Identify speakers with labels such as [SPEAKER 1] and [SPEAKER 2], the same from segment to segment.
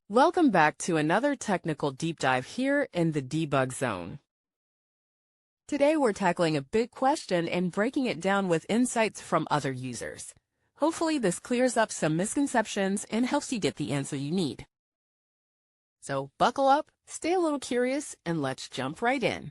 [SPEAKER 1] Welcome back to another technical deep dive here in the debug zone. Today we're tackling a big question and breaking it down with insights from other users. Hopefully this clears up some misconceptions and helps you get the answer you need. So buckle up, stay a little curious, and let's jump right in.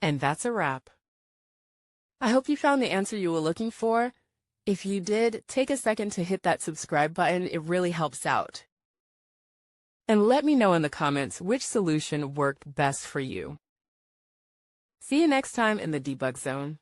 [SPEAKER 1] And that's a wrap. I hope you found the answer you were looking for. If you did, take a second to hit that subscribe button. It really helps out. And let me know in the comments which solution worked best for you. See you next time in the debug zone.